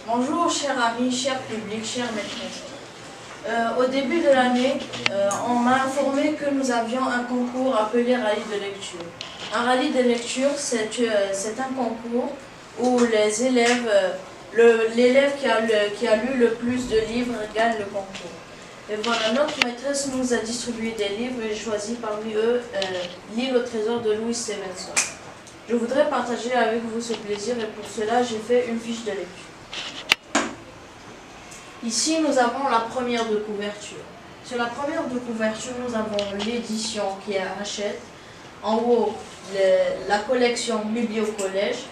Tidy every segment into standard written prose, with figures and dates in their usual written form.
Bonjour chers amis, chers publics, chers maîtresses. Au début de l'année, on m'a informé que nous avions un concours appelé rallye de lecture. Un rallye de lecture, c'est un concours où les élèves, l'élève qui a lu le plus de livres gagne le concours. Et voilà, notre maîtresse nous a distribué des livres et j'ai choisi parmi eux L'île au trésor de Louis Stevenson. Je voudrais partager avec vous ce plaisir et pour cela j'ai fait une fiche de lecture. Ici nous avons la première de couverture. Sur la première de couverture nous avons l'édition qui est à Hachette. En haut la collection Biblio-Collège,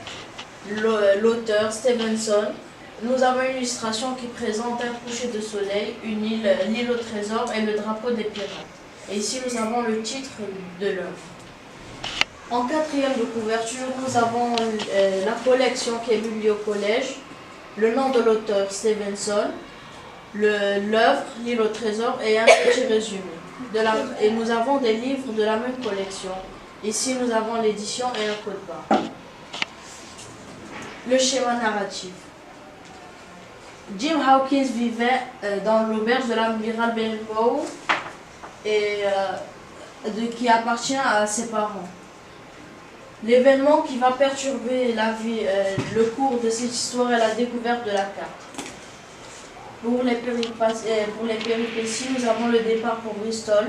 l'auteur Stevenson. Nous avons une illustration qui présente un coucher de soleil, une île, l'île au trésor et le drapeau des pirates. Et ici nous avons le titre de l'œuvre. En quatrième de couverture, nous avons la collection qui est Biblio-Collège, le nom de l'auteur Stevenson, l'œuvre, l'île au trésor et un petit résumé. Et nous avons des livres de la même collection. Ici nous avons l'édition et un code barre. Le schéma narratif. Jim Hawkins vivait dans l'auberge de l'amiral Benbow qui appartient à ses parents. L'événement qui va perturber le cours de cette histoire est la découverte de la carte. Pour les péripéties, nous avons le départ pour Bristol,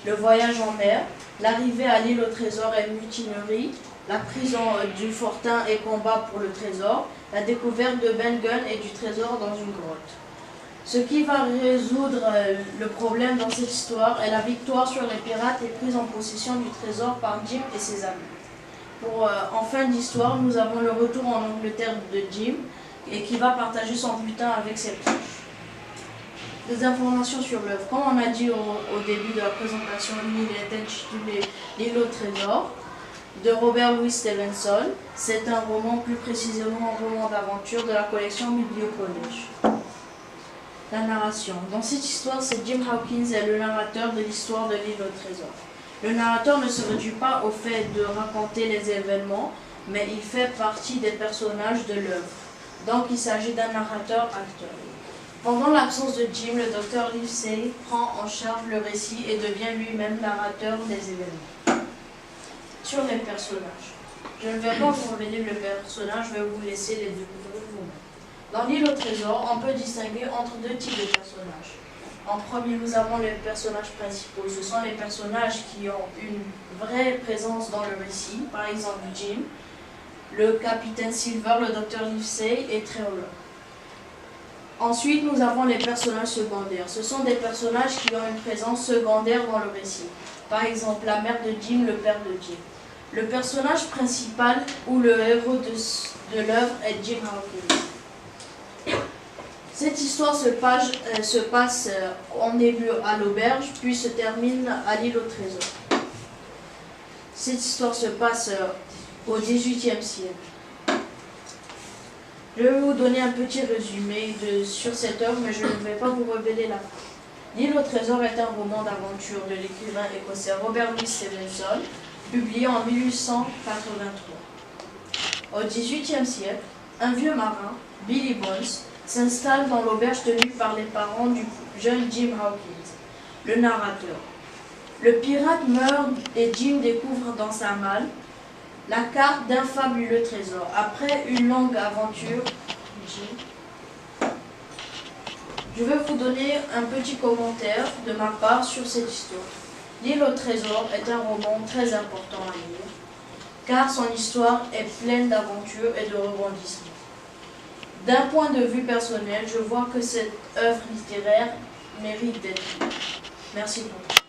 le voyage en mer, l'arrivée à l'île au trésor et mutinerie, la prison du fortin et combat pour le trésor, la découverte de Ben Gunn et du trésor dans une grotte. Ce qui va résoudre le problème dans cette histoire est la victoire sur les pirates et prise en possession du trésor par Jim et ses amis. En fin d'histoire, nous avons le retour en Angleterre de Jim et qui va partager son butin avec ses proches. Des informations sur l'œuvre. Comme on a dit au début de la présentation, l'île est intitulée L'île au trésor de Robert Louis Stevenson. C'est un roman, plus précisément un roman d'aventure de la collection Biblio-Collège. La narration. Dans cette histoire, c'est Jim Hawkins est le narrateur de l'histoire de l'île au trésor. Le narrateur ne se réduit pas au fait de raconter les événements, mais il fait partie des personnages de l'œuvre. Donc il s'agit d'un narrateur-acteur. Pendant l'absence de Jim, le docteur Livesey prend en charge le récit et devient lui-même narrateur des événements. Sur les personnages. Je ne vais pas vous révéler le personnage, je vais vous laisser les découvrir vous-même. Dans l'île au trésor, on peut distinguer entre deux types de personnages. En premier, nous avons les personnages principaux. Ce sont les personnages qui ont une vraie présence dans le récit. Par exemple, Jim, le capitaine Silver, le docteur Livesey et Trehollow. Ensuite, nous avons les personnages secondaires. Ce sont des personnages qui ont une présence secondaire dans le récit. Par exemple, la mère de Jim, le père de Jim. Le personnage principal ou le héros de l'œuvre est Jim Hawkins. Cette histoire se passe en début à l'auberge, puis se termine à l'île au trésor. Cette histoire se passe au XVIIIe siècle. Je vais vous donner un petit résumé sur cette œuvre, mais je ne vais pas vous révéler la fin. L'île au trésor est un roman d'aventure de l'écrivain écossais Robert Louis Stevenson, publié en 1883. Au XVIIIe siècle, un vieux marin, Billy Bones, s'installe dans l'auberge tenue par les parents du jeune Jim Hawkins, le narrateur. Le pirate meurt et Jim découvre dans sa malle la carte d'un fabuleux trésor. Après une longue aventure, je vais vous donner un petit commentaire de ma part sur cette histoire. L'île au trésor est un roman très important à lire, car son histoire est pleine d'aventures et de rebondissements. D'un point de vue personnel, je vois que cette œuvre littéraire mérite d'être lue. Merci beaucoup.